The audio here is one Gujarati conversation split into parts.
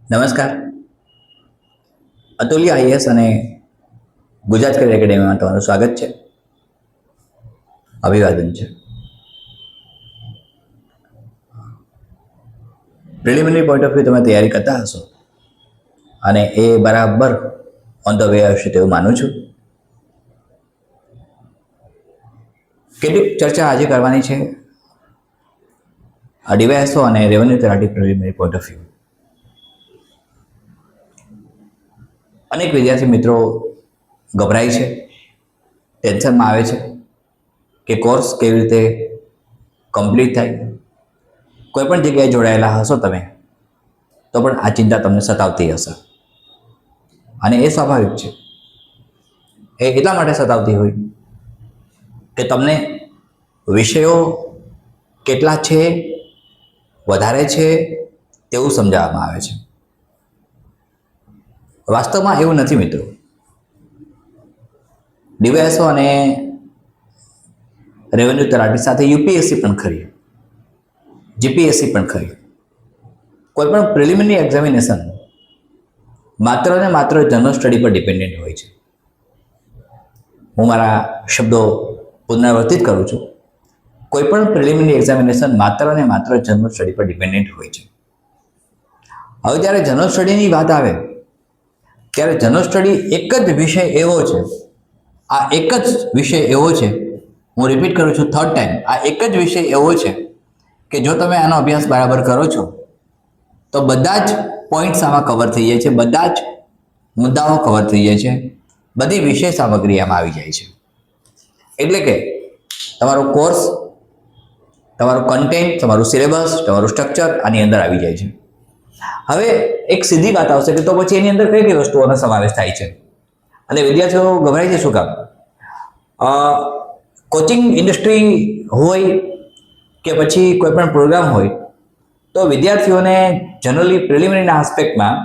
નમસ્કાર. અતુલ્ય આઈએસ અને ગુજરાત કરિયર એકેડેમીમાં તમારું સ્વાગત છે. અભિવાદન છે. પ્રિલિમિનરી પોઈન્ટ ઓફ વ્યૂ તમે તૈયારી કરતા હશો અને એ બરાબર ઓન ધ વે હશે તેવું માનું છું. કેટલીક ચર્ચા આજે કરવાની છે ડીવાયએસઓ અને રેવન્યુ તલાટી પ્રિલિમિનરી પોઈન્ટ ઓફ વ્યૂ. અનેક વિદ્યાર્થી મિત્રો ગભરાય છે, ટેન્શનમાં આવે છે કે કોર્સ કેવી રીતે કમ્પ્લીટ થાય. કોઈ પણ જગ્યાએ જોડાયેલા હશો તમે તો પણ આ ચિંતા તમને સતાવતી હશે અને એ સ્વાભાવિક છે. એ એટલા માટે સતાવતી હોય કે તમને વિષયો કેટલા છે, વધારે છે તેવું સમજાવવામાં આવે છે. વાસ્તવમાં એવું નથી મિત્રો. ડીવાયએસઓ અને રેવન્યુ તલાટી સાથે યુપીએસસી પણ ખરી, જીપીએસસી પણ ખરી. કોઈ પણ પ્રિલિમિનરી એક્ઝામિનેશન માત્ર ને માત્ર જનરલ સ્ટડી પર ડિપેન્ડન્ટ હોય છે. હું મારા શબ્દો પુનરાવર્તિત કરું છું. કોઈ પણ પ્રિલિમિનરી એક્ઝામિનેશન માત્ર ને માત્ર જનરલ સ્ટડી પર ડિપેન્ડન્ટ હોય છે. હવે જ્યારે જનરલ સ્ટડીની વાત આવે ત્યારે જનરલ સ્ટડી એક જ વિષય એવો છે, આ એક જ વિષય એવો છે, હું રિપીટ કરું છું થર્ડ ટાઈમ, આ એક જ વિષય એવો છે કે જો તમે આનો અભ્યાસ બરાબર કરો છો તો બધા જ પોઈન્ટ્સ આમાં કવર થઈ જાય છે, બધા જ મુદ્દાઓ કવર થઈ જાય છે, બધી વિષય સામગ્રી આમાં આવી જાય છે. એટલે કે તમારો કોર્સ, તમારું કન્ટેન્ટ, તમારું સિલેબસ, તમારું સ્ટ્રક્ચર આની અંદર આવી જાય છે. હવે એક સીધી વાત આવશે કે તો પછી એની અંદર કઈ કઈ વસ્તુઓનો સમાવેશ થાય છે અને વિદ્યાર્થીઓ ગભરાય છે શું કામ? કોચિંગ ઇન્ડસ્ટ્રી હોય કે પછી કોઈ પણ પ્રોગ્રામ હોય તો વિદ્યાર્થીઓને જનરલી પ્રિલિમિનરીના આસ્પેક્ટમાં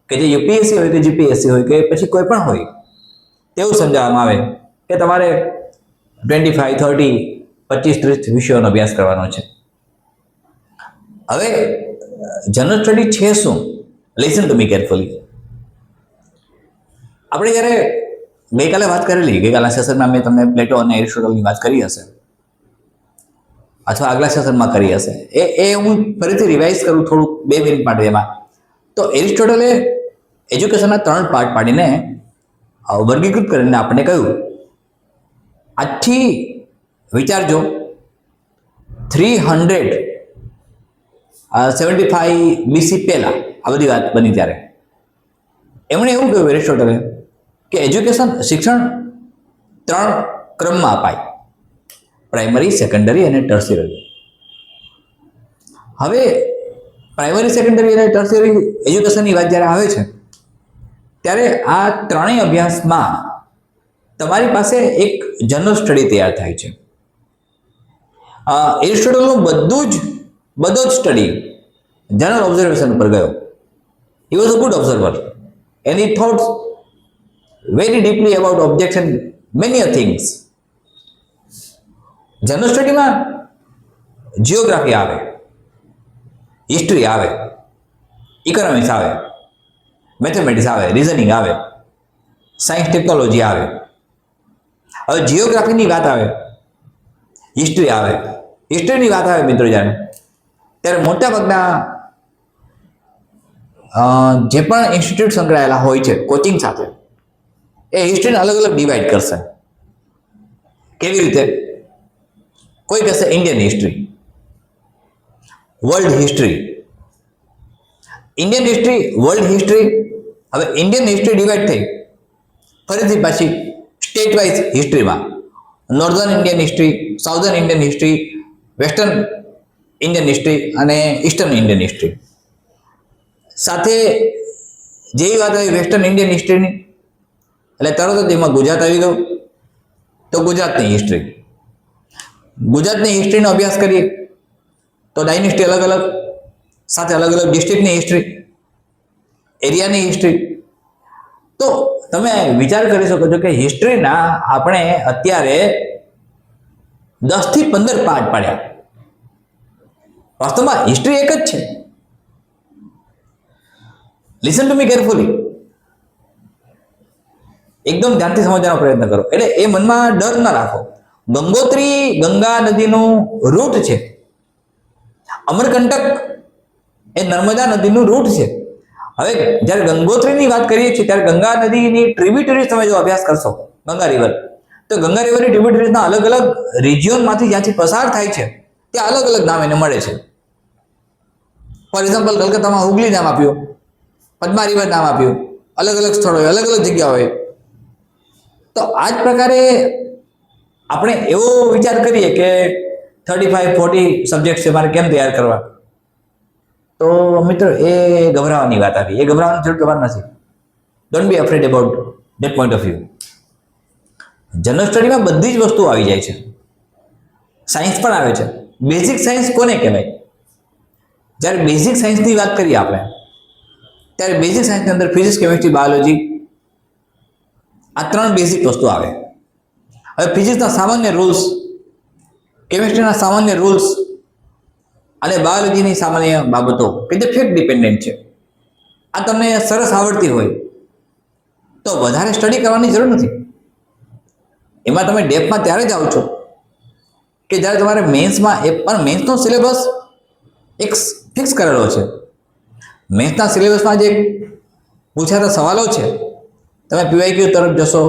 કે જે યુપીએસસી હોય કે જીપીએસસી હોય કે પછી કોઈ પણ હોય તેવું સમજાવવામાં આવે કે તમારે 25, 30, 25, 30 વિષયોનો અભ્યાસ કરવાનો છે. હવે જનરલ સ્ટડી છે શું? Listen to me carefully. આપણે જ્યારે ગઈકાલે વાત કરેલી, ગઈકાલના સેશનમાં મેં તમને પ્લેટો અને એરિસ્ટોટલની વાત કરી હશે અથવા આગલા સેશનમાં કરી હશે. એ હું ફરીથી રિવાઇઝ કરું થોડુંક 2 મિનિટ માટે એમાં. તો એરિસ્ટોટલે એજ્યુકેશનના 3 પાર્ટ પાડીને વર્ગીકૃત કરીને આપણને કહ્યું, આજથી વિચારજો 375 BC પહેલા આ બધી વાત બની ત્યારે એમણે એવું કહ્યું એરિસ્ટોટલે કે એજ્યુકેશન, શિક્ષણ 3 ક્રમમાં અપાય: પ્રાઇમરી, સેકન્ડરી અને ટર્શિયરી. હવે પ્રાઇમરી, સેકન્ડરી અને ટર્શિયરી એજ્યુકેશનની વાત જ્યારે આવે છે ત્યારે આ ત્રણેય અભ્યાસમાં તમારી પાસે એક જનરલ સ્ટડી તૈયાર થાય છે. એરિસ્ટોટલનું બધો જ સ્ટડી જનરલ ઓબ્ઝર્વેશન ઉપર ગયો. He was a good observer and he thought very deeply about objects and many things. General સ્ટડીમાં જિયોગ્રાફી આવે, હિસ્ટ્રી આવે, ઇકોનોમિક્સ આવે, મેથેમેટિક્સ આવે, રિઝનિંગ આવે, સાયન્સ ટેકનોલોજી આવે. હવે જિયોગ્રાફીની વાત આવે, હિસ્ટ્રી આવે. હિસ્ટ્રીની વાત આવે મિત્રો ત્યારે મોટાભાગના જે પણ ઇન્સ્ટિટ્યૂટ સંકળાયેલા હોય છે કોચિંગ સાથે એ હિસ્ટ્રીને અલગ અલગ ડિવાઈડ કરશે. કેવી રીતે? કોઈ કહેશે Indian history, world history, Indian history, world history. હવે ઇન્ડિયન હિસ્ટ્રી ડિવાઈડ થઈ ફરીથી પાછી સ્ટેટ વાઇઝ હિસ્ટ્રીમાં: northern Indian history, southern Indian history, western Indian history અને ઈસ્ટર્ન ઇન્ડિયન હિસ્ટ્રી. સાથે જેવી વાત આવી વેસ્ટર્ન ઇન્ડિયન હિસ્ટ્રીની એટલે તરત જ એમાં ગુજરાત આવી ગયું. તો ગુજરાતની હિસ્ટ્રી, ગુજરાતની હિસ્ટ્રીનો અભ્યાસ કરીએ તો ડાયનેસ્ટી અલગ અલગ, સાથે અલગ અલગ ડિસ્ટ્રિક્ટની હિસ્ટ્રી, એરિયાની હિસ્ટ્રી. તો તમે વિચાર કરી શકો છો કે હિસ્ટ્રીના આપણે અત્યારે 10 થી 15 પાર્ટ પાડ્યા. વાસ્તવમાં હિસ્ટ્રી એક જ છે. લિસન ટુ મી કેરફુલી, એકદમ ધ્યાનથી સમજવાનો પ્રયત્ન કરો. એટલે એ મનમાં ડર ના રાખો. ગંગોત્રી ગંગા નદીનું રૂટ છે, અમરકંટક એ નર્મદા નદીનું રૂટ છે. હવે જ્યારે ગંગોત્રીની વાત કરીએ છીએ ત્યારે ગંગા નદીની ટ્રિબ્યુટરીઝ તમે જો અભ્યાસ કરશો, ગંગા રિવર, તો ગંગા રિવરની ટ્રિબ્યુટરીઝના અલગ અલગ રિજિયોનમાંથી જ્યાંથી પસાર થાય છે ત્યાં અલગ અલગ નામ એને મળે છે. ફોર એક્ઝામ્પલ, કલકત્તામાં હુગલી નામ આપ્યું, પદ્મા રિવર નામ આપ્યું, અલગ અલગ સ્થળોએ અલગ અલગ જગ્યાઓએ. તો આ જ પ્રકારે આપણે એવો વિચાર કરીએ કે 35-40 સબ્જેક્ટ છે, મારે કેમ તૈયાર કરવા? તો મિત્રો એ ગભરાવાની વાત આવી. એ ગભરાવાની જરૂર તમારે નથી. Don't be afraid about that point of view. General સ્ટડીમાં બધી જ વસ્તુઓ આવી જાય છે. સાયન્સ પણ આવે છે. બેઝિક સાયન્સ કોને કહેવાય? જ્યારે બેઝિક સાયન્સની વાત કરીએ આપણે, ત્યારે બેઝિક સાયન્સની અંદર ફિઝિક્સ, કેમિસ્ટ્રી, બાયોલોજી, આ 3 બેઝિક વસ્તુ આવે. હવે ફિઝિક્સના સામાન્ય રૂલ્સ, કેમિસ્ટ્રીના સામાન્ય રૂલ્સ અને બાયોલોજીની સામાન્ય બાબતો કે જે ફેક્ટ ડિપેન્ડન્ટ છે, આ તમને સરસ આવડતી હોય તો વધારે સ્ટડી કરવાની જરૂર નથી. એમાં તમે ડેપમાં ત્યારે જ આવો છો કે જ્યારે તમારે મેન્સમાં, એ પણ મેન્સનો સિલેબસ એક ફિક્સ કરેલો છે. મેન્સના સિલેબસમાં જે પૂછાતા સવાલો છે, તમે પીવાયક્યુ તરફ જશો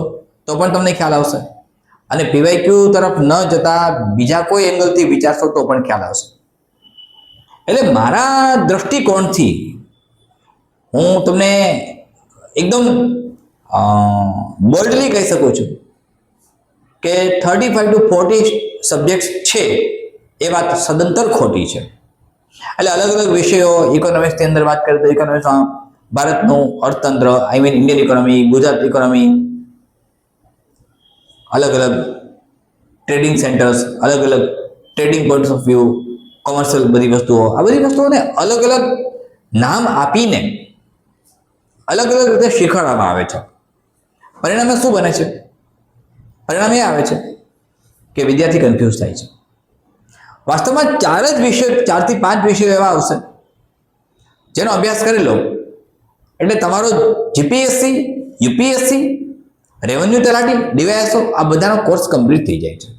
તો પણ તમને ખ્યાલ આવશે, અને પીવાયક્યુ તરફ ન જતા બીજા કોઈ એંગલથી વિચારશો તો પણ ખ્યાલ આવશે. એટલે મારા દ્રષ્ટિકોણથી હું તમને એકદમ બોલ્ડલી કહી શકું છું કે 35 to 40 સબ્જેક્ટ્સ છે એ વાત સદંતર ખોટી છે. એટલે અલગ અલગ વિષયો, ઇકોનોમિક્સની અંદર વાત કરીએ તો ઇકોનોમિક્સમાં ભારતનું અર્થતંત્ર, I mean Indian economy, Gujarat economy, અલગ અલગ ટ્રેડિંગ સેન્ટર્સ, અલગ અલગ trading point of view, commercial બધી વસ્તુઓ, આ બધી વસ્તુઓને અલગ અલગ નામ આપીને અલગ અલગ રીતે શીખવાડવામાં આવે છે. પરિણામે શું બને છે? પરિણામ એ આવે છે કે વિદ્યાર્થી કન્ફ્યુઝ થાય છે. વાસ્તવમાં 4 જ વિષયો, 4 થી 5 વિષયો એવા આવશે જેનો અભ્યાસ કરી લો એટલે તમારો જીપીએસસી, યુપીએસસી, રેવન્યુ તલાટી, ડીવાયએસઓ, આ બધાનો કોર્સ કમ્પ્લીટ થઈ જાય છે.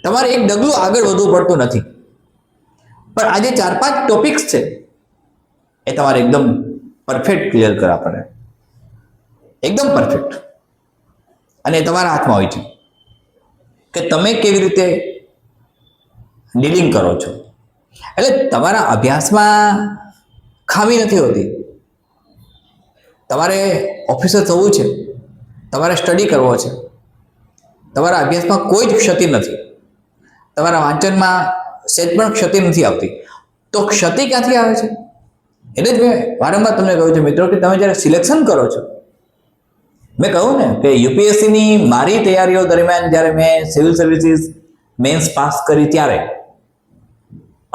તમારે એક ડગલું આગળ વધવું પડતું નથી. પણ આ જે 4-5 ટોપિક્સ છે એ તમારે એકદમ પરફેક્ટ ક્લિયર કરવા પડે, એકદમ પરફેક્ટ. અને તમારા હાથમાં હોય છે કે તમે કેવી રીતે ડીલિંગ કરો છો. એટલે તમારા અભ્યાસમાં ખામી નથી હોતી. તમારે ઓફિસર થવું છે, તમારે સ્ટડી કરવો છે, તમારા અભ્યાસમાં કોઈ જ ક્ષતિ નથી, તમારા વાંચનમાં સહેજ પણ ક્ષતિ નથી આવતી. તો ક્ષતિ ક્યાંથી આવે છે? એટલે જ મેં વારંવાર તમને કહ્યું છે મિત્રો કે તમે જ્યારે સિલેક્શન કરો છો, મેં કહ્યું ને કે યુપીએસસીની મારી તૈયારીઓ દરમિયાન જ્યારે મેં સિવિલ સર્વિસીસ મેન્સ પાસ કરી ત્યારે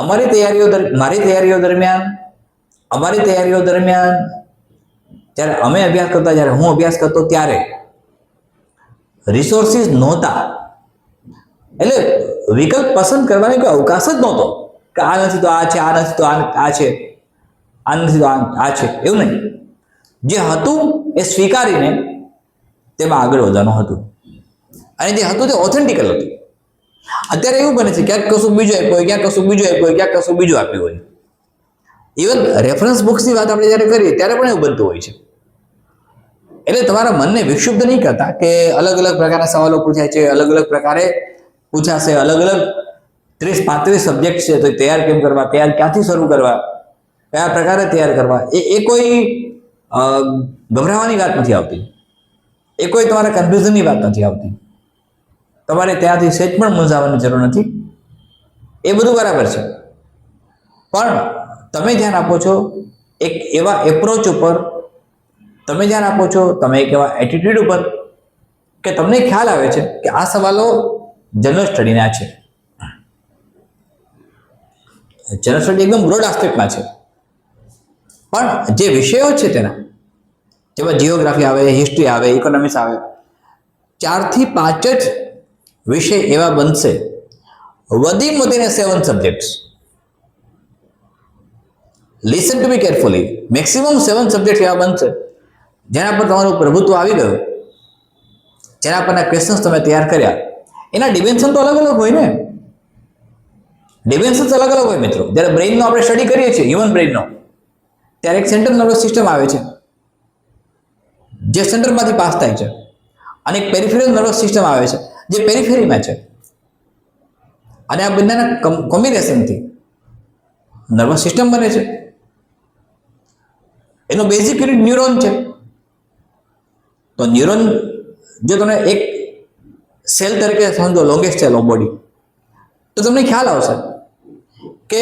મારી તૈયારીઓ દરમિયાન જ્યારે અમે અભ્યાસ કરતા, જ્યારે હું અભ્યાસ કરતો ત્યારે રિસોર્સિસ નહોતા. એટલે વિકલ્પ પસંદ કરવાની કોઈ અવકાશ જ નહોતો કે આ નથી તો આ છે, આ નથી તો આ છે, આ નથી તો આ છે, એવું નહીં. જે હતું એ સ્વીકારીને તેમાં આગળ વધવાનું હતું, અને જે હતું તે ઓથેન્ટિકલ હતું. અત્યારે એવું બને છે ક્યાંક કશું બીજું આપ્યું હોય, ક્યાંક કશું બીજું આપ્યું હોય, ક્યાંક કશું બીજું આપ્યું હોય. ઇવન રેફરન્સ બુક્સની વાત આપણે જ્યારે કરીએ ત્યારે પણ એવું બનતું હોય છે. એટલે તમારા મનને વિક્ષુબ્ધ નહીં કરતા કે અલગ અલગ પ્રકારના સવાલો પૂછાય છે, અલગ અલગ પ્રકારે પૂછાશે, અલગ અલગ 30-35 સબ્જેક્ટ છે, તો તૈયાર કેમ કરવા, તૈયાર ક્યાંથી શરૂ કરવા, કયા પ્રકારે તૈયાર કરવા, એ કોઈ ગભરાવાની વાત નથી આવતી. એ કોઈ તમારા કન્ફ્યુઝનની વાત નથી આવતી. તમારે ત્યાંથી સહેજ પણ મૂંઝાવાની જરૂર નથી. એ બધું બરાબર છે, પણ તમે ધ્યાન આપો છો એક એવા એપ્રોચ ઉપર, તમે ધ્યાન આપો છો તમે એક એવા એટીટ્યુડ ઉપર કે તમને ખ્યાલ આવે છે કે આ સવાલો જનરલ સ્ટડીના છે. જનરલ સ્ટડી એકદમ બ્રોડ આસ્પેક્ટમાં છે, પણ જે વિષયો છે તેના, જેમાં જીઓગ્રાફી આવે, હિસ્ટ્રી આવે, ઇકોનોમિક્સ આવે, 4 થી 5 જ વિષય એવા બનશે, વધીને 7 subjects listen to me carefully. Maximum 7 subject એવા બનશે જેના પર તમારું પ્રભુત્વ આવી ગયું, જેના પરના ક્વેશ્ચન્સ તમે તૈયાર કર્યા. એના ડિમેન્શન તો અલગ અલગ હોય ને, ડિમેન્શન્સ અલગ અલગ હોય મિત્રો. જ્યારે બ્રેઇનનો આપણે સ્ટડી કરીએ છીએ, હ્યુમન બ્રેઇનનો, ત્યારે એક સેન્ટ્રલ નર્વસ સિસ્ટમ આવે છે જે સેન્ટરમાંથી પાસ થાય છે, અને એક પેરિફેરલ નર્વસ સિસ્ટમ આવે છે જે પેરિફેરીમાં છે. અને આ બંનેના કોમ્બિનેશનથી નર્વસ સિસ્ટમ બને છે. એનો બેઝિક યુનિટ ન્યુરોન છે. તો ન્યુરોન જો તમે એક સેલ તરીકે સમજો, લોંગેસ્ટ સેલ ઓફ બોડી, તો તમને ખ્યાલ આવશે કે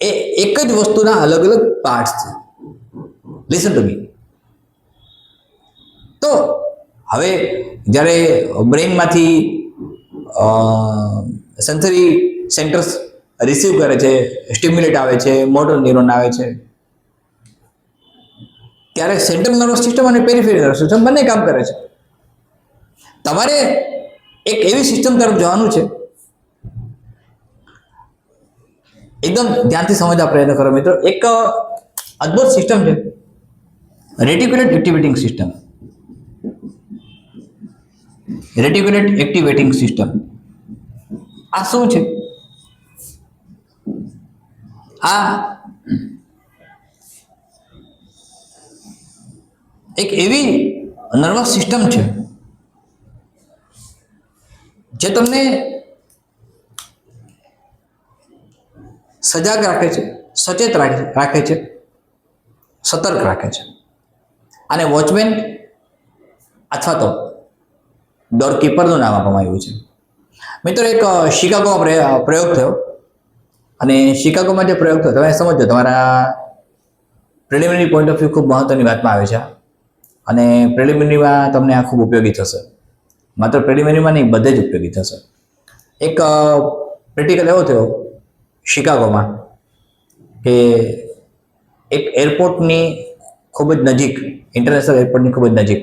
એ એક જ વસ્તુના અલગ અલગ પાર્ટ્સ છે. Listen to me. તો હવે જ્યારે બ્રેઇનમાંથી સેન્સરી સેન્ટર્સ રિસીવ કરે છે, સ્ટિમ્યુલેટ આવે છે, મોટર ન્યુરોન આવે છે, ત્યારે સેન્ટ્રલ નર્વસ સિસ્ટમ અને પેરિફેરલ નર્વસ સિસ્ટમ બંને કામ કરે છે. તમારે એક એવી સિસ્ટમ તરફ જવાનું છે, એકદમ ધ્યાનથી સમજવા પ્રયત્ન કરો મિત્રો. એક અદ્ભુત સિસ્ટમ છે રેટિક્યુલેટ એક્ટિવેટિંગ સિસ્ટમ. રેટિક્યુલેટ એક્ટિવેટિંગ સિસ્ટમ આ શું છે? આ એક એવી નર્વસ સિસ્ટમ છે જે તમને સજાગ રાખે છે, સચેત રાખે છે, સતર્ક રાખે છે. અને વોચમેન અથવા તો ડોરકીપરનું નામ આપવામાં આવ્યું છે. મિત્રો, એક શિકાગોમાં પ્રયોગ થયો, અને શિકાગોમાં જે પ્રયોગ થયો, તમે સમજો, તમારા પ્રિલિમિનરી પોઈન્ટ ઓફ વ્યૂ ખૂબ મહત્વની વાતમાં આવે છે. અને પ્રિલિમિનરીમાં તમને આ ખૂબ ઉપયોગી થશે. માત્ર પ્રિલિમિનરીમાં નહીં, બધે જ ઉપયોગી થશે. એક પ્રેક્ટિકલ એવો થયો શિકાગોમાં કે એક એરપોર્ટની ખૂબ જ નજીક, ઇન્ટરનેશનલ એરપોર્ટની ખૂબ જ નજીક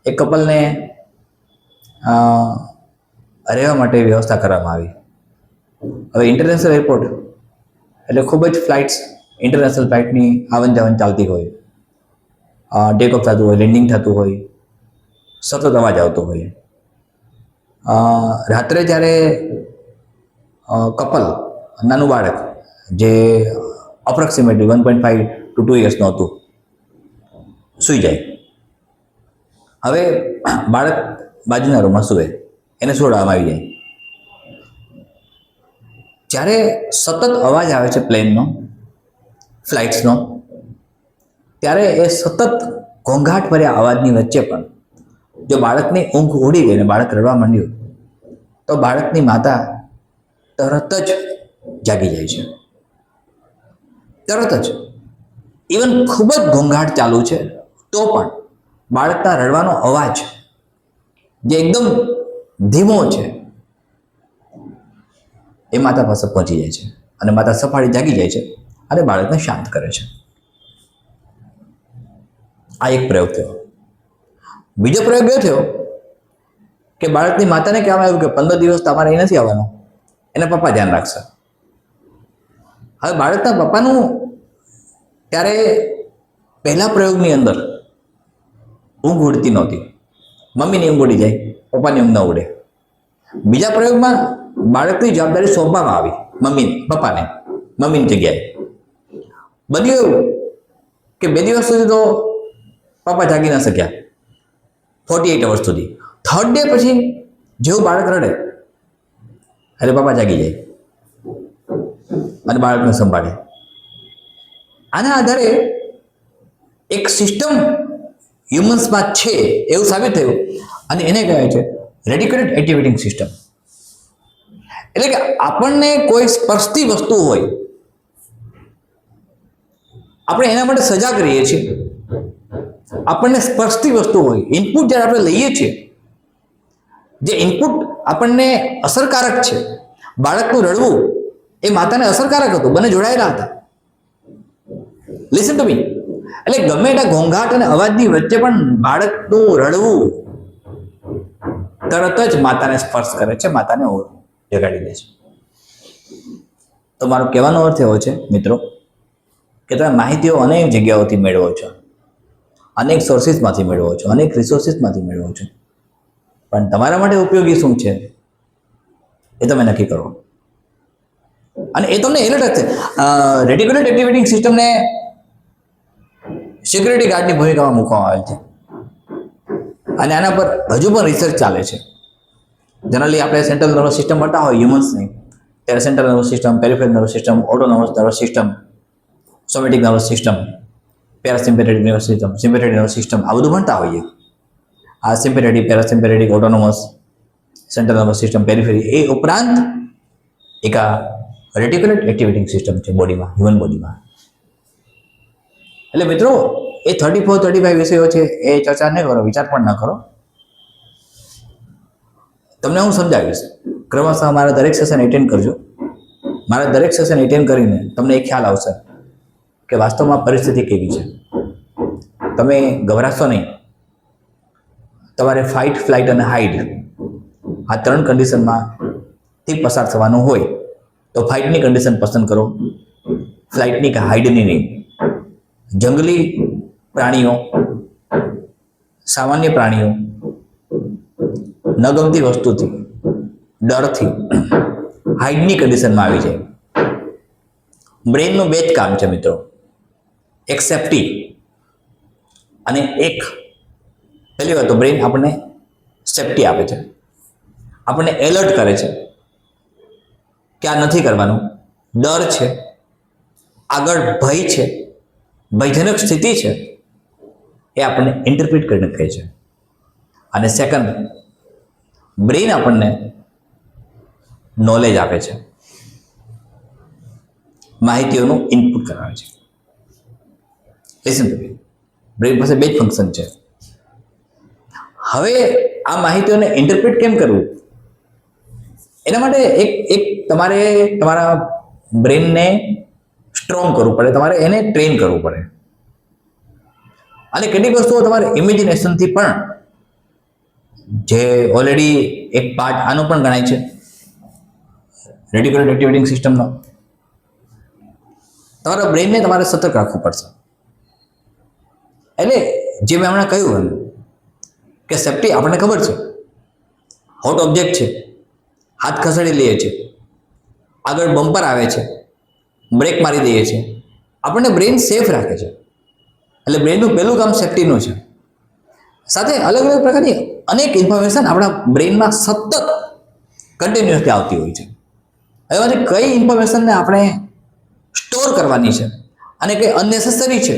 એક કપલને રહેવા માટે વ્યવસ્થા કરવામાં આવી. હવે ઇન્ટરનેશનલ એરપોર્ટ એટલે ખૂબ જ ફ્લાઇટ્સ, ઇન્ટરનેશનલ ફ્લાઇટની આવન જાવન ચાલતી હોય, ટેક ઓફ થતું હોય, લેન્ડિંગ થતું હોય, સતત અવાજ આવતો હોય. રાત્રે જ્યારે કપલ, નાનું બાળક જે અપ્રોક્સિમેટલી 1.5 to 2 yearsનું હતું, સૂઈ જાય. હવે બાળક બાજુના રૂમમાં સૂવે, એને સુવડાવવામાં આવી જાય. જ્યારે સતત અવાજ આવે છે પ્લેનનો, ફ્લાઇટ્સનો, ત્યારે એ સતત ઘોંઘાટ ભર્યા અવાજની વચ્ચે પણ જો બાળકની ઊંઘ ઉડી ગઈ ને બાળક રડવા માંડ્યું, તો બાળકની માતા તરત જ જાગી જાય છે. તરત જ. ઇવન ખૂબ જ ઘોંઘાટ ચાલુ છે તો પણ બાળકના રડવાનો અવાજ જે એકદમ ધીમો છે એ માતા પાસે પહોંચી જાય છે, અને માતા સફાળી જાગી જાય છે અને બાળકને શાંત કરે છે. આ એક પ્રયોગ થયો. બીજો પ્રયોગ એ થયો કે બાળકની માતાને કહેવામાં આવ્યું કે 15 દિવસ તમારે અહીં નથી આવવાનું, એના પપ્પા ધ્યાન રાખશે. હવે બાળકના પપ્પાનું ત્યારે પહેલા પ્રયોગની અંદર ઊંઘ ઉડતી નહોતી. મમ્મીની ઊંઘ ઉડી જાય, પપ્પાની ઊંઘ ન ઉડે. બીજા પ્રયોગમાં બાળકની જવાબદારી સોંપવામાં આવી પપ્પાને, મમ્મીની જગ્યાએ. બન્યું એવું કે 2 દિવસ સુધી તો પપ્પા જાગી ન શક્યા, 48 hours સુધી. થર્ડ ડે પછી જેવું બાળક રડે એટલે પપ્પા જાગી જાય અને બાળકને સંભાળે. આના આધારે એક સિસ્ટમ હ્યુમન્સમાં છે એવું સાબિત થયું, અને એને કહેવાય છે રેટિક્યુલેટ એક્ટિવેટિંગ સિસ્ટમ. એટલે કે આપણને કોઈ સ્પર્શતી વસ્તુ હોય, આપણે એના માટે સજાગ રહીએ છીએ. આપણને સ્પર્શતી વસ્તુ હોય, ઇનપુટ જ્યારે આપણે લઈએ છીએ, જે ઇનપુટ આપણને અસરકારક છે, બાળકનું રડવું એ માતાને અસરકારક હતું, બંને જોડાયેલા હતા. Listen to me. એટલે ગમે એટલા ઘોંઘાટ અને અવાજની વચ્ચે પણ બાળકનું રડવું તરત જ માતાને સ્પર્શ કરે છે, માતાને જગાડી દે છે. તો મારો કહેવાનો અર્થ એવો છે મિત્રો કે તમે માહિતીઓ અનેક જગ્યાઓથી મેળવો છો, અનેક સોર્સિસમાંથી મેળવો છો, અનેક રિસોર્સિસમાંથી મેળવો છો, પણ તમારા માટે ઉપયોગી શું છે એ તમે નક્કી કરો. અને એ તમને એલર્ટ હશે. રેટિક્યુલેટ એક્ટિવેટિંગ સિસ્ટમને સિક્યુરિટી ગાર્ડની ભૂમિકામાં મૂકવામાં આવે છે અને આના પર હજુ પણ રિસર્ચ ચાલે છે. જનરલી આપણે સેન્ટ્રલ નર્વસ સિસ્ટમ ભણતા હોય હ્યુમન્સની, ત્યારે central nervous system, peripheral nervous system, autonomous nervous system, somatic nervous system, parasympathetic nervous system, sympathetic nervous system આ બધું ભણતા હોઈએ. આ sympathetic, parasympathetic, autonomous, central nervous system, periphery, એ ઉપરાંત એક આ રેટિક્યુલેટ એક્ટિવેટિંગ સિસ્ટમ છે બોડીમાં, હ્યુમન બોડીમાં. એટલે મિત્રો એ 34-35 વિષયો છે એ ચર્ચા નહીં કરો, વિચાર પણ ન કરો. તમને હું સમજાવીશ ક્રમશઃ. મારા દરેક સેશન એટેન્ડ કરજો. મારા દરેક સેશન એટેન્ડ કરીને તમને એક ખ્યાલ આવશે કે વાસ્તવમાં પરિસ્થિતિ કેવી છે. તમે ગભરાશો નહીં. તમારે ફાઇટ, ફ્લાઇટ અને હાઇડ આ 3 કન્ડિશનમાંથી પસાર થવાનું હોય તો ફાઇટની કન્ડિશન પસંદ કરો, ફ્લાઇટની કે હાઇડની નહીં. જંગલી પ્રાણીઓ, સામાન્ય પ્રાણીઓ, ન ગમતી વસ્તુથી, ડરથી હાઇડની કન્ડિશનમાં આવી જાય. બ્રેનનું 2 જ કામ છે મિત્રો, એક સેફટી અને એક પહેલી વાત તો બ્રેન આપણને સેફટી આપે છે, આપણને એલર્ટ કરે છે કે આ નથી કરવાનું, ડર છે, આગળ ભય છે, ભયજનક સ્થિતિ છે, એ આપણને ઇન્ટરપ્રિટ કરીને કહે છે. અને સેકન્ડ, બ્રેન આપણને નોલેજ આપે છે, માહિતીઓનું ઇનપુટ કરાવે છે. લિસન ટુ મી, બ્રેન પાસે 2 જ ફંક્શન છે. હવે આ માહિતીઓને ઇન્ટરપ્રિટ કેમ કરવું, એના માટે એક તમારે તમારા બ્રેનને સ્ટ્રોંગ કરવું પડે, તમારે એને ટ્રેન કરવું પડે. અને કેટલીક વસ્તુઓ તમારે ઇમેજિનેશનથી પણ, જે ઓલરેડી એક પાર્ટ આનો પણ ગણાય છે રેટિક્યુલેટ એક્ટિવેટિંગ સિસ્ટમનો, તમારા બ્રેનને તમારે સતર્ક રાખવું પડશે. એટલે જે મેં હમણાં કહ્યું એમ કે સેફટી આપણને ખબર છે, હોટ ઓબ્જેક્ટ છે, હાથ ખસેડી લઈએ છીએ, આગળ બમ્પર આવે છે, બ્રેક મારી દઈએ છીએ, આપણને બ્રેન સેફ રાખે છે. એટલે બ્રેનનું પહેલું કામ સેફટીનું છે. સાથે અલગ અલગ પ્રકારની અનેક ઇન્ફોર્મેશન આપણા બ્રેનમાં સતત કન્ટિન્યુઅસલી આવતી હોય છે. એમાંથી કઈ ઇન્ફોર્મેશનને આપણે સ્ટોર કરવાની છે અને કઈ અનનેસેસરી છે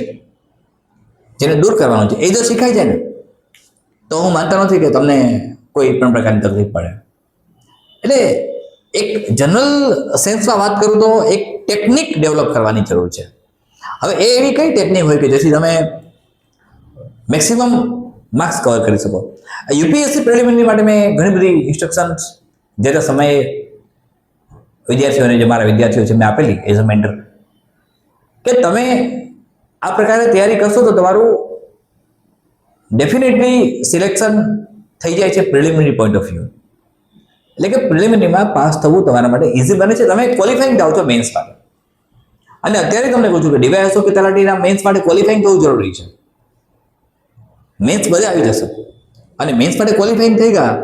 જેને દૂર કરવાનું છે, એ જો શીખાઈ જાય ને તો હું માનતો નથી કે તમને કોઈ પણ પ્રકારની તકલીફ પડે. એટલે એક જનરલ સેન્સમાં વાત કરું તો એક ટેકનિક ડેવલપ કરવાની જરૂર છે. હવે એ એવી કઈ ટેકનિક હોય કે જેથી તમે મેક્સિમમ માર્ક્સ કવર કરી શકો. યુપીએસસી પ્રિલિમિનરી માટે મેં ઘણી બધી ઇન્સ્ટ્રક્શન્સ જે તે સમયે વિદ્યાર્થીઓને, જે મારા વિદ્યાર્થીઓ છે, મેં આપેલી એઝ અ મેન્ટર, કે તમે આ પ્રકારે તૈયારી કરશો તો તમારું ડેફિનેટલી સિલેક્શન થઈ જાય છે પ્રિલિમિનરી પોઈન્ટ ઓફ વ્યૂ. એટલે કે પ્રિલિમિનરીમાં પાસ થવું તમારા માટે ઇઝી બને છે, તમે ક્વોલિફાઈંગ જાઓ છો મેન્સ માટે. અને અત્યારે તમને કહું છું કે ડીવાયએસઓ કે તલાટીના મેન્સ માટે ક્વોલિફાઈંગ થવું જરૂરી છે. મેન્સ બધે આવી જશે અને મેન્સ માટે ક્વોલિફાઈંગ થઈ ગયા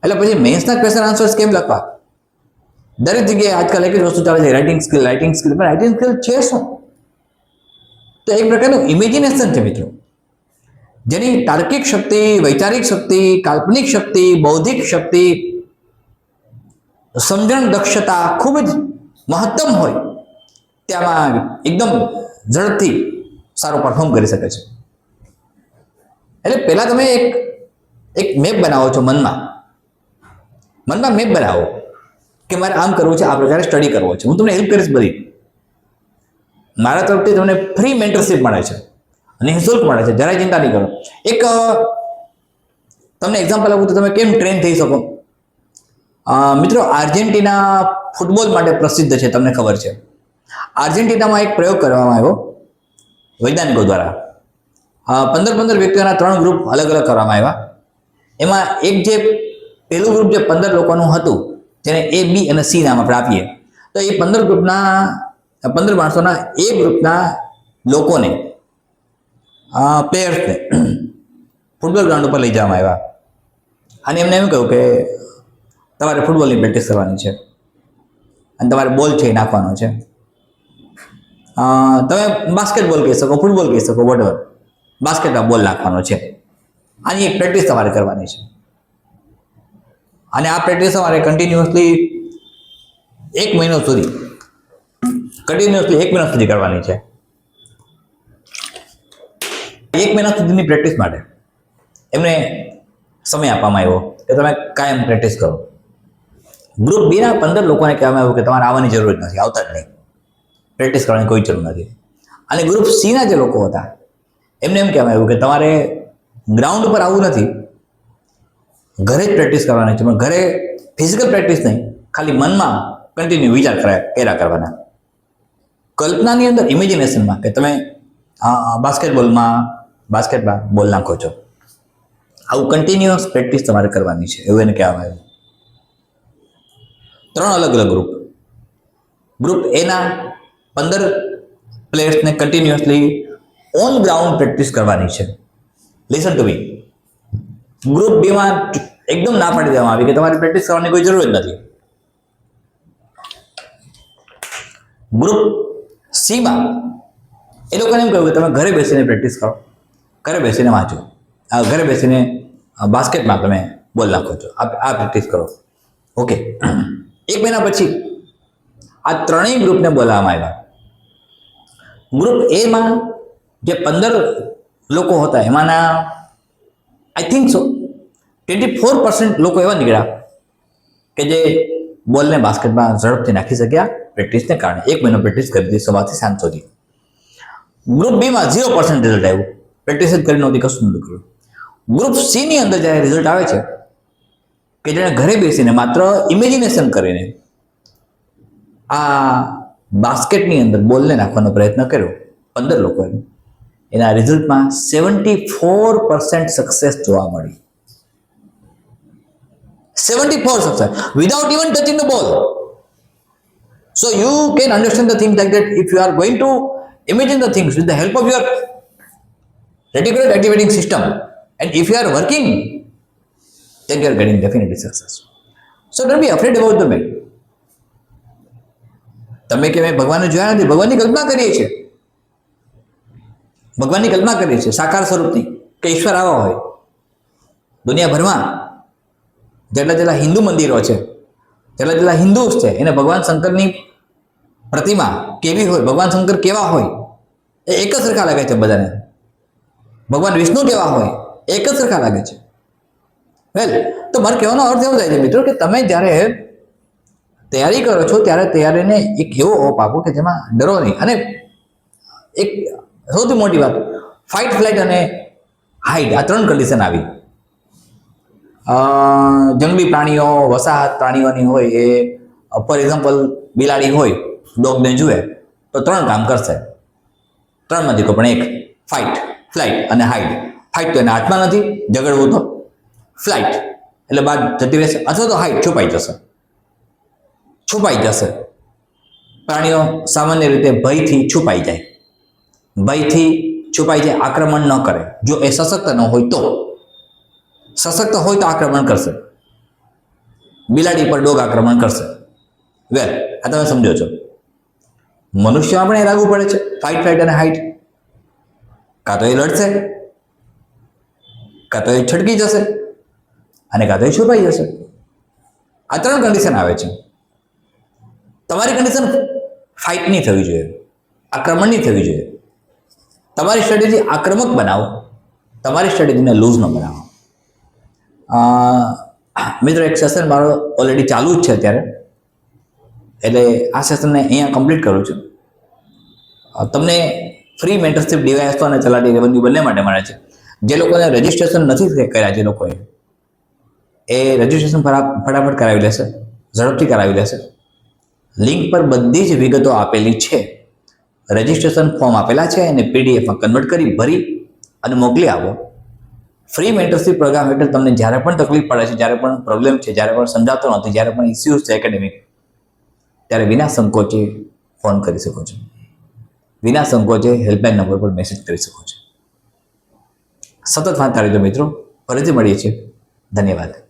એટલે પછી મેન્સના ક્વેશ્ચન આન્સર્સ કેમ લખવા? દરેક જગ્યાએ આજકાલ એક જ વસ્તુ ચાલે છે, રાઇટિંગ સ્કિલ. પણ રાઇટિંગ સ્કિલ છે શું? તો એક પ્રકારનું ઇમેજિનેશન છે મિત્રો, જેની તાર્કિક શક્તિ, વૈચારિક શક્તિ, કાલ્પનિક શક્તિ, બૌદ્ધિક શક્તિ, સમજણ દક્ષતા ખૂબ જ મહત્તમ હોય ત્યાંમાં એકદમ ઝડપથી સારું પરફોર્મ કરી શકે છે. એટલે પહેલા તમે એક મેપ બનાવો છો મનમાં મેપ બનાવો કે મારે આમ કરવું છે, આ પ્રકારે સ્ટડી કરવો છે. હું તમને હેલ્પ કરીશ બધી. મારા તરફથી તમને ફ્રી મેન્ટરશીપ મળે છે અને નિઃશુલ્ક મળે છે, જરાય ચિંતા નહીં કરો. એક તમને એક્ઝામ્પલ આપું તો તમે કેમ ટ્રેન થઈ શકો. મિત્રો, આર્જેન્ટિના ફૂટબોલ માટે પ્રસિદ્ધ છે, તમને ખબર છે. આર્જેન્ટિનામાં એક પ્રયોગ કરવામાં આવ્યો વૈજ્ઞાનિકો દ્વારા. 15 વ્યક્તિઓના 3 ગ્રુપ અલગ અલગ કરવામાં આવ્યા. એમાં એક જે પહેલું ગ્રુપ જે 15 લોકોનું હતું, જેને A, B અને C નામ આપણે આપીએ, તો એ 15 ગ્રુપના 15 માણસોના એ ગ્રુપના લોકોને પ્લેયર્સને ફૂટબોલ ગ્રાઉન્ડ ઉપર લઈ જવામાં આવ્યા અને એમને એમ કહ્યું કે તમારે ફૂટબોલની પ્રેક્ટિસ કરવાની છે અને તમારે બોલ છે એ નાખવાનો છે. તમે બાસ્કેટબોલ કહી શકો, ફૂટબોલ કહી શકો, વોટએવર, બાસ્કેટમાં બોલ નાખવાનો છે. આની એક પ્રેક્ટિસ તમારે કરવાની છે અને આ પ્રેક્ટિસ તમારે કન્ટિન્યુઅસલી 1 મહિનો સુધી કરવાની છે. 1 મહિના સુધીની પ્રેક્ટિસ માટે એમને સમય આપવામાં આવ્યો કે તમે કાયમ પ્રેક્ટિસ કરો. ગ્રુપ બી ના 15 લોકોને કહેવામાં આવ્યું કે તમારે આવવાની જરૂર નથી, આવતા જ નહીં, પ્રેક્ટિસ કરવાની કોઈ જરૂર નથી. અને ગ્રુપ સી ના જે લોકો હતા એમને એમ કહેવામાં આવ્યું કે તમારે ગ્રાઉન્ડ પર આવવું નથી, ઘરે જ પ્રેક્ટિસ કરવાની છે, પણ ઘરે ફિઝિકલ પ્રેક્ટિસ નહીં, ખાલી મનમાં કન્ટિન્યુ વિચાર કર્યા કરવાના, કલ્પનાની અંદર, ઇમેજિનેશનમાં કે તમે બાસ્કેટમાં બોલ નાખો છો. આવું કન્ટિન્યુઅસ પ્રેક્ટિસ તમારે કરવાની છે એવું એને કહેવામાં આવ્યું. 3 અલગ અલગ ગ્રુપ એના 15 પ્લેયર્સને કન્ટિન્યુઅસલી ઓન ગ્રાઉન્ડ પ્રેક્ટિસ કરવાની છે. Listen to me. ગ્રુપ બીમાં એકદમ ના પાડી દેવામાં આવી કે તમારે પ્રેક્ટિસ કરવાની કોઈ જરૂર જ નથી. ગ્રુપ સીમાં એ લોકોને એમ કહ્યું કે તમે ઘરે બેસીને પ્રેક્ટિસ કરો, ઘરે બેસીને વાંચો, ઘરે બેસીને બાસ્કેટમાં તમે બોલ નાખો છો, આ પ્રેક્ટિસ કરો. ઓકે. 1 મહિના પછી આ 3 ગ્રુપને બોલાવવામાં આવ્યા. ગ્રુપ એમાં જે 15 લોકો હતા એમાંના આઈ થિંક સો 24% લોકો એવા નીકળ્યા કે જે બોલને બાસ્કેટમાં ઝડપથી નાખી શક્યા પ્રેક્ટિસને કારણે. 1 મહિનો પ્રેક્ટિસ કરી દીધી સવારથી સાંજ સુધી. ગ્રુપ બીમાં 0% રિઝલ્ટ આવ્યું, પ્રેક્ટિસ જ કરી નહોતી, કશું નહોતું કર્યું. ગ્રુપ સી ની અંદર જ્યારે રિઝલ્ટ આવે છે કે જેણે ઘરે બેસીને માત્ર ઇમેજિનેશન કરીને આ બાસ્કેટની અંદર બોલને નાખવાનો પ્રયત્ન કર્યો 15 લોકોએ, એના રિઝલ્ટમાં 74% સક્સેસ જોવા મળી. 74 success without even touching the ball. So you can understand the things like that. If you are going to imagine the things with the help of your reticular activating system, and if you are working, then you are getting definitely success. So don't be afraid about the man. તમે કે મેં ભગવાનને જોયા નથી, ભગવાનની કલ્પના કરીએ છીએ, ભગવાનની કલ્પના કરીએ છીએ સાકાર સ્વરૂપની કે ઈશ્વર આવા હોય. દુનિયાભરમાં જેટલા હિન્દુ મંદિરો છે, જેટલા હિન્દુસ છે, એને ભગવાન શંકરની પ્રતિમા કેવી હોય, ભગવાન શંકર કેવા હોય એ એક જ સરખા લાગે છે બધાને. ભગવાન વિષ્ણુ કેવા હોય એક જ સરખા લાગે છે. વેલ, તો મારે કહેવાનો અર્થ એવો થાય છે મિત્રો કે તમે જ્યારે તૈયારી કરો છો ત્યારે તૈયારીને એક એવો ઓપ આપો કે જેમાં ડરો નહીં. અને એક સૌથી મોટી વાત, ફાઇટ, ફ્લાઇટ અને હાઇડ, આ 3 કન્ડિશન આવી. જંગલી પ્રાણીઓ, વસાહત પ્રાણીઓની હોય એ, ફોર એક્ઝામ્પલ બિલાડી હોય, ડોગને જુએ તો 3 કામ કરશે, 3 માંથી કોઈ પણ એક, ફાઇટ, ફ્લાઇટ અને હાઇડ. ફાઇટ તો એના હાથમાં નથી, ઝઘડવું તો. ફ્લાઇટ એટલે બહાર જતી રહેશે, અથવા તો હાઇડ, છુપાઈ જશે. પ્રાણીઓ સામાન્ય રીતે ભયથી છુપાઈ જાય, આક્રમણ ન કરે. જો એ સશક્ત ન હોય તો, સશક્ત હોય તો આક્રમણ કરશે. બિલાડી પર ડોગ આક્રમણ કરશે. વેલ, આ તમે સમજો છો. મનુષ્યમાં પણ એ લાગુ પડે છે, ફાઇટ, ફ્લાઇટ અને હાઇડ. કાં તો એ લડશે, કાં તો એ છટકી જશે, અને કાં તો એ છુપાઈ જશે. આ 3 કન્ડિશન આવે છે. તમારી કન્ડિશન ફાઇટની થવી જોઈએ, આક્રમણની થવી જોઈએ. તમારી સ્ટ્રેટેજી આક્રમક બનાવો, તમારી સ્ટ્રેટેજીને લૂઝ ન બનાવો. મિત્રો, એક સેશન મારો ઓલરેડી ચાલુ જ છે અત્યારે, એટલે આ સેશનને અહીંયા કમ્પ્લીટ કરું છું. તમને ફ્રી મેન્ટરશિપ ડિવાઇસ અને તલાટી રેવન્યુ બંને માટે મળે છે. જે લોકોને રજિસ્ટ્રેશન નથી કર્યા, જે લોકોએ, એ રજિસ્ટ્રેશન ફટાફટ કરાવી લેશે, ઝડપથી કરાવી લેશે. લિંક પર બધી જ વિગતો આપેલી છે. રજિસ્ટ્રેશન ફોર્મ આપેલા છે, એને પીડીએફમાં કન્વર્ટ કરી ભરી અને મોકલી આવો. ફ્રી મેન્ટરશિપ પ્રોગ્રામ હેઠળ તમને જ્યારે પણ તકલીફ પડે છે, જ્યારે પણ પ્રોબ્લેમ છે, જ્યારે પણ સમજાતો નથી, જ્યારે પણ ઇસ્યુઝ છે એકેડેમિક, ત્યારે વિના સંકોચે ફોન કરી શકો છો. વિના સંકોચે હેલ્પલાઇન નંબર પર મેસેજ કરી શકો છો. સતત વાંચતા રહેજો મિત્રો. ફરીથી મળીએ છીએ. ધન્યવાદ.